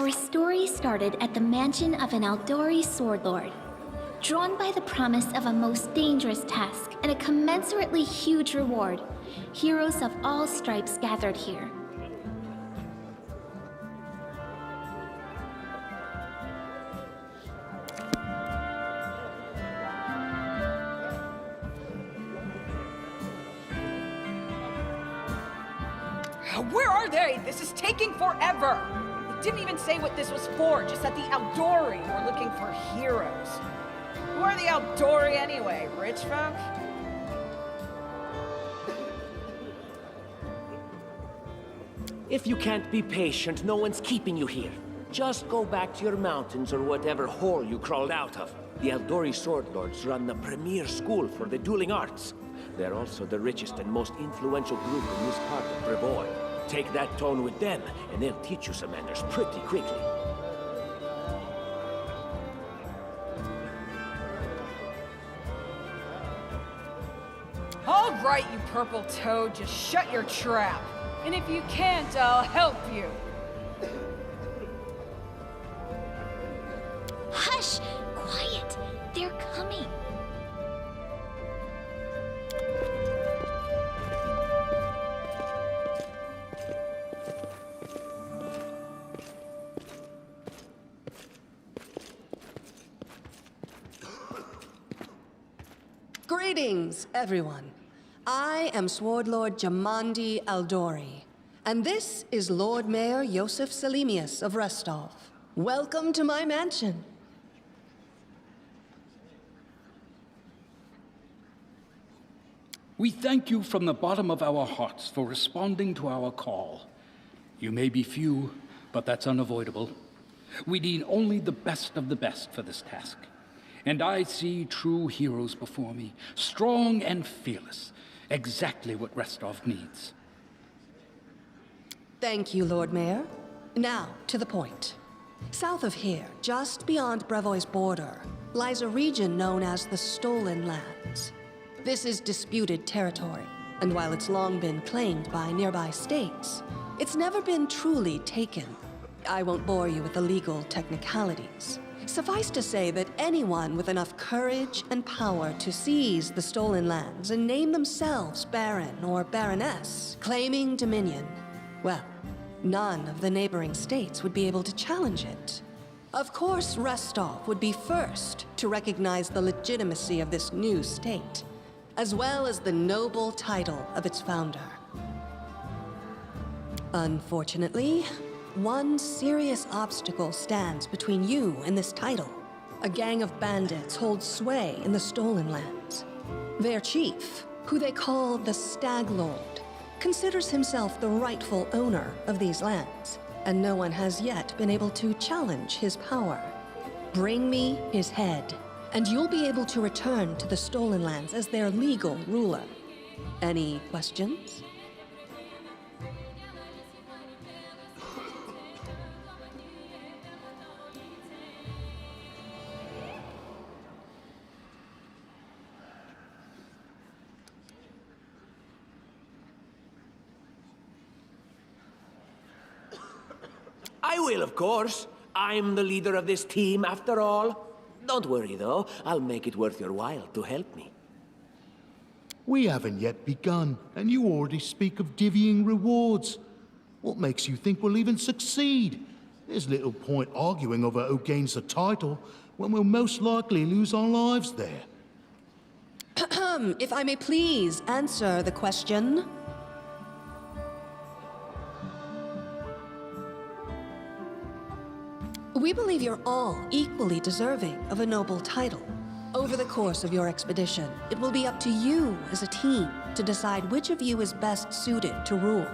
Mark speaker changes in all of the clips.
Speaker 1: Our story started at the mansion of an Aldori swordlord. Drawn by the promise of a most dangerous task and a commensurately huge reward, heroes of all stripes gathered here.
Speaker 2: Where are they? This is taking forever! It didn't even say what this was for, just that the Aldori were looking for heroes. Who are the Aldori anyway? Rich folk?
Speaker 3: If you can't be patient, no one's keeping you here. Just go back to your mountains or whatever hole you crawled out of. The Aldori Swordlords run the premier school for the dueling arts. They're also the richest and most influential group in this part of Brevoy. Take that tone with them, and they'll teach you some manners pretty quickly.
Speaker 2: All right, you purple toad, just shut your trap. And if you can't, I'll help you.
Speaker 1: Hush! Quiet! They're coming!
Speaker 4: Greetings, everyone. I am Swordlord Jamandi Aldori, and this is Lord Mayor Yosef Selimius of Restov. Welcome to my mansion.
Speaker 5: We thank you from the bottom of our hearts for responding to our call. You may be few, but that's unavoidable. We need only the best of the best for this task. And I see true heroes before me, strong and fearless, exactly what Restov needs.
Speaker 4: Thank you, Lord Mayor. Now, to the point. South of here, just beyond Brevoy's border, lies a region known as the Stolen Lands. This is disputed territory, and while it's long been claimed by nearby states, it's never been truly taken. I won't bore you with the legal technicalities. Suffice to say that anyone with enough courage and power to seize the Stolen Lands and name themselves Baron or Baroness, claiming dominion, well, none of the neighboring states would be able to challenge it. Of course, Restov would be first to recognize the legitimacy of this new state, as well as the noble title of its founder. Unfortunately, one serious obstacle stands between you and this title. A gang of bandits holds sway in the Stolen Lands. Their chief, who they call the Stag Lord, considers himself the rightful owner of these lands, and no one has yet been able to challenge his power. Bring me his head, and you'll be able to return to the Stolen Lands as their legal ruler. Any questions?
Speaker 3: I will, of course. I'm the leader of this team, after all. Don't worry, though. I'll make it worth your while to help me.
Speaker 6: We haven't yet begun, and you already speak of divvying rewards. What makes you think we'll even succeed? There's little point arguing over who gains the title when we'll most likely lose our lives there.
Speaker 4: If I may please answer the question. We believe you're all equally deserving of a noble title. Over the course of your expedition, it will be up to you as a team to decide which of you is best suited to rule.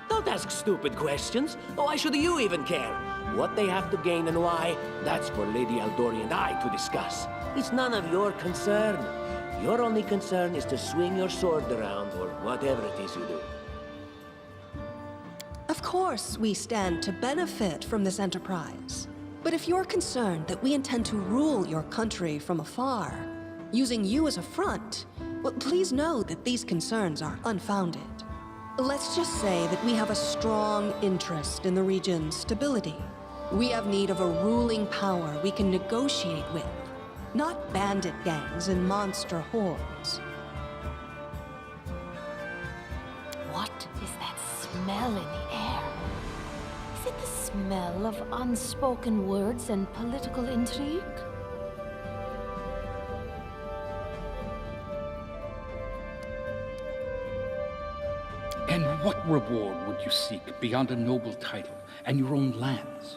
Speaker 3: Don't ask stupid questions. Why should you even care? What they have to gain and why, that's for Lady Aldori and I to discuss. It's none of your concern. Your only concern is to swing your sword around, or whatever it is you do.
Speaker 4: Of course, we stand to benefit from this enterprise. But if you're concerned that we intend to rule your country from afar, using you as a front, Well, please know that these concerns are unfounded. Let's just say that we have a strong interest in the region's stability. We have need of a ruling power we can negotiate with, not bandit gangs and monster hordes.
Speaker 7: What is that smell in the air? Is it the smell of unspoken words and political intrigue?
Speaker 5: And what reward would you seek beyond a noble title and your own lands?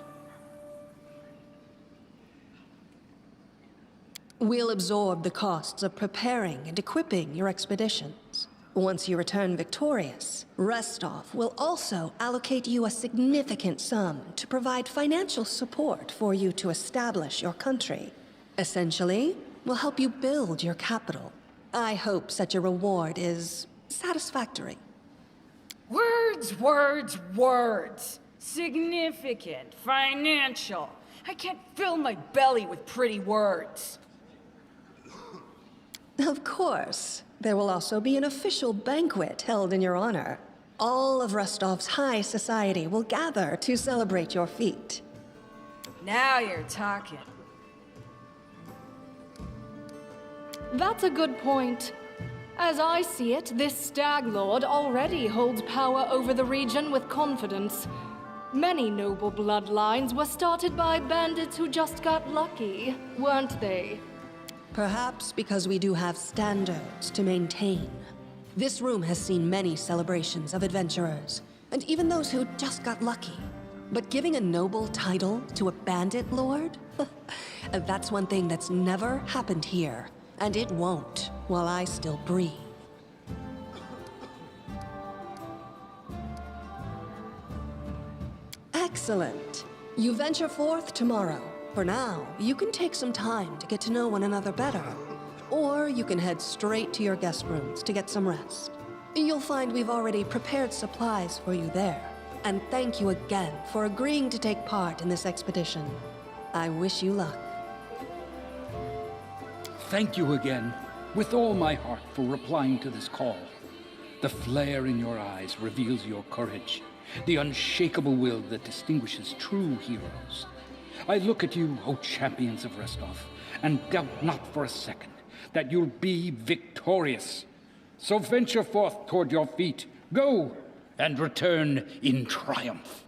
Speaker 4: We'll absorb the costs of preparing and equipping your expeditions. Once you return victorious, Restov will also allocate you a significant sum to provide financial support for you to establish your country. Essentially, we'll help you build your capital. I hope such a reward is satisfactory.
Speaker 2: Words, words, words. Significant, financial. I can't fill my belly with pretty words.
Speaker 4: Of course. There will also be an official banquet held in your honor. All of Rostov's high society will gather to celebrate your feat.
Speaker 2: Now you're talking.
Speaker 8: That's a good point. As I see it, this Stag Lord already holds power over the region with confidence. Many noble bloodlines were started by bandits who just got lucky, weren't they?
Speaker 4: Perhaps because we do have standards to maintain. This room has seen many celebrations of adventurers, and even those who just got lucky. But giving a noble title to a bandit lord? That's one thing that's never happened here, and it won't while I still breathe. Excellent. You venture forth tomorrow. For now, you can take some time to get to know one another better. Or you can head straight to your guest rooms to get some rest. You'll find we've already prepared supplies for you there. And thank you again for agreeing to take part in this expedition. I wish you luck.
Speaker 5: Thank you again, with all my heart, for replying to this call. The flare in your eyes reveals your courage, the unshakable will that distinguishes true heroes. I look at you, O champions of Restov, and doubt not for a second that you'll be victorious. So venture forth toward your feet. Go, and return in triumph.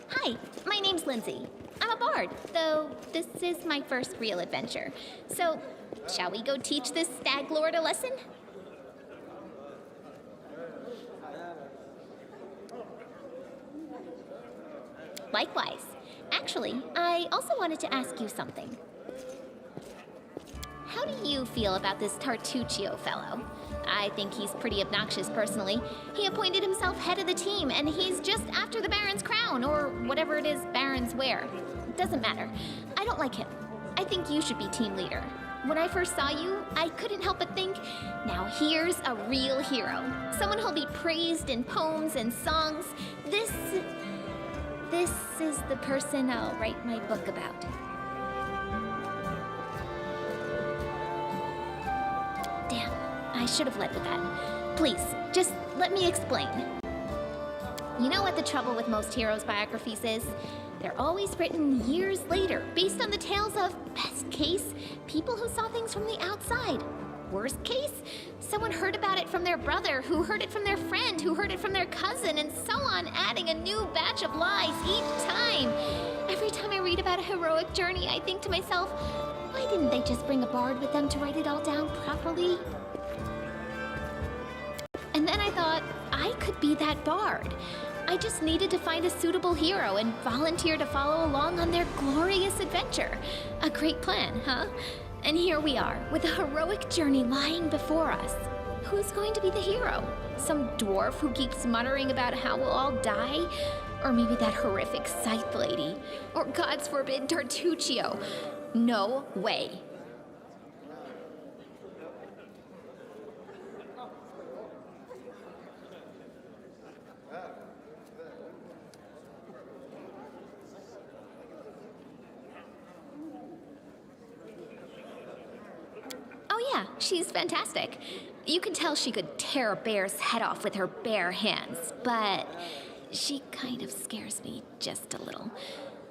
Speaker 1: Hi, my name's Lindsay. I'm a bard, though this is my first real adventure. So, shall we go teach this stag lord a lesson? Likewise. Actually, I also wanted to ask you something. How do you feel about this Tartuccio fellow? I think he's pretty obnoxious personally. He appointed himself head of the team, and he's just after the Baron's crown, or whatever it is barons wear. Doesn't matter. I don't like him. I think you should be team leader. When I first saw you, I couldn't help but think, now here's a real hero. Someone who'll be praised in poems and songs. This is the person I'll write my book about. Damn, I should have led with that. Please, just let me explain. You know what the trouble with most heroes' biographies is? They're always written years later, based on the tales of, best case, people who saw things from the outside. Worst case, someone heard about it from their brother, who heard it from their friend, who heard it from their cousin, and so on, adding a new batch of lies each time. Every time I read about a heroic journey, I think to myself, why didn't they just bring a bard with them to write it all down properly? And then I thought, I could be that bard. I just needed to find a suitable hero and volunteer to follow along on their glorious adventure. A great plan, huh? And here we are, with a heroic journey lying before us. Who's going to be the hero? Some dwarf who keeps muttering about how we'll all die? Or maybe that horrific scythe lady? Or, God's forbid, Tartuccio? No way. Yeah, she's fantastic. You can tell she could tear a bear's head off with her bare hands, but she kind of scares me just a little.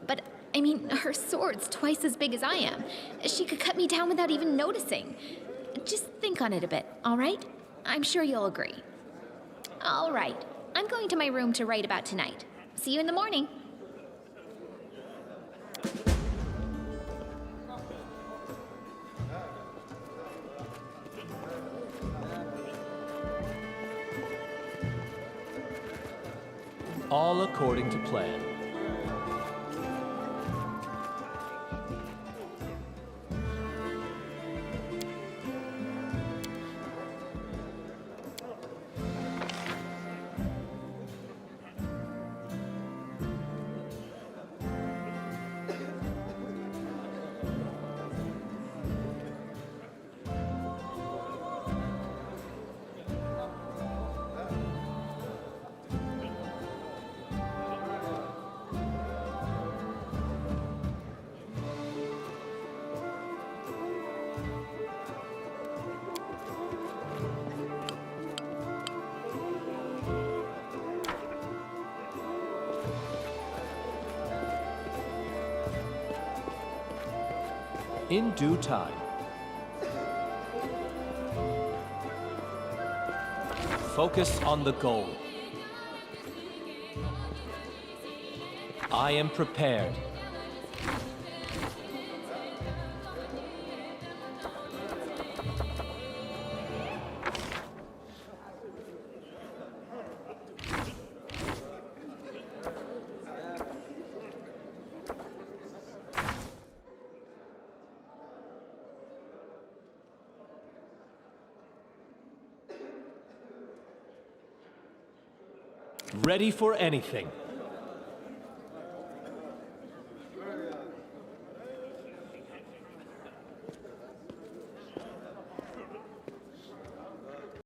Speaker 1: But, I mean, her sword's twice as big as I am. She could cut me down without even noticing. Just think on it a bit, all right? I'm sure you'll agree. All right, I'm going to my room to write about tonight. See you in the morning.
Speaker 9: All according to plan. In due time. Focus on the goal. I am prepared. Ready for anything.